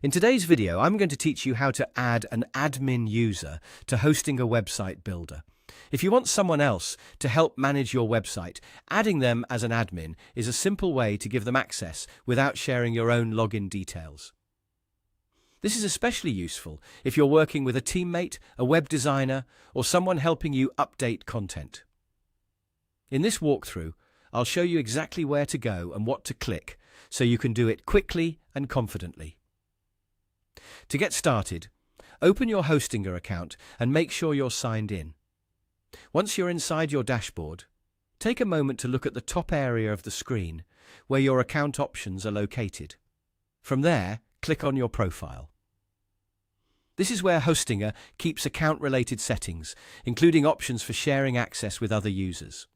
In today's video, I'm going to teach you how to add an admin user to Hostinger Website Builder. If you want someone else to help manage your website, adding them as an admin is a simple way to give them access without sharing your own login details. This is especially useful if you're working with a teammate, a web designer, or someone helping you update content. In this walkthrough, I'll show you exactly where to go and what to click so you can do it quickly and confidently. To get started, open your Hostinger account and make sure you're signed in. Once you're inside your dashboard, take a moment to look at the top area of the screen where your account options are located. From there, click on your profile. This is where Hostinger keeps account-related settings, including options for sharing access with other users.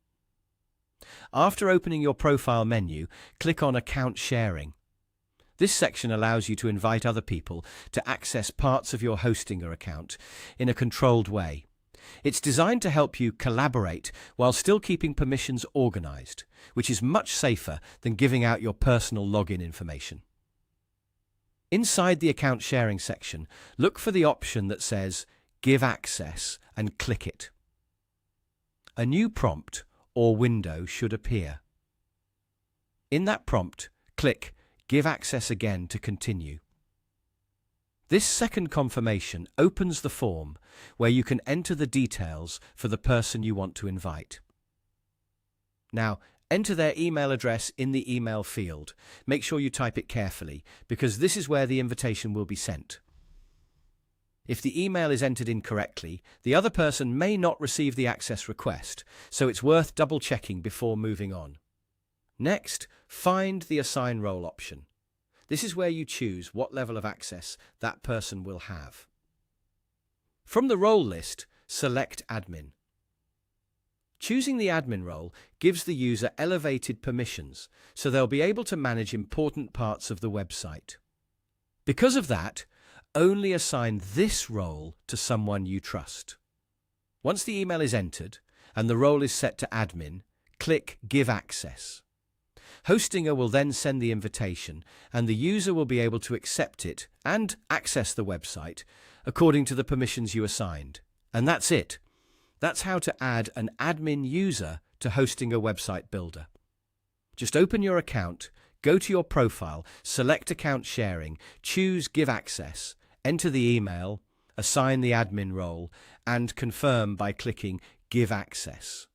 After opening your profile menu, click on Account Sharing. This section allows you to invite other people to access parts of your Hostinger account in a controlled way. It's designed to help you collaborate while still keeping permissions organized, which is much safer than giving out your personal login information. Inside the Account Sharing section, look for the option that says Give Access and click it. A new prompt or window should appear. In that prompt, click Give Access again to continue. This second confirmation opens the form where you can enter the details for the person you want to invite. Now, enter their email address in the email field. Make sure you type it carefully, because this is where the invitation will be sent. If the email is entered incorrectly, the other person may not receive the access request, so it's worth double-checking before moving on. Next, find the Assign Role option. This is where you choose what level of access that person will have. From the role list, select Admin. Choosing the admin role gives the user elevated permissions, so they'll be able to manage important parts of the website. Because of that, only assign this role to someone you trust. Once the email is entered and the role is set to admin, click Give Access. Hostinger will then send the invitation, and the user will be able to accept it and access the website according to the permissions you assigned. And that's it. That's how to add an admin user to Hostinger Website Builder. Just open your account, go to your profile, select Account Sharing, choose Give Access, enter the email, assign the admin role, and confirm by clicking Give Access.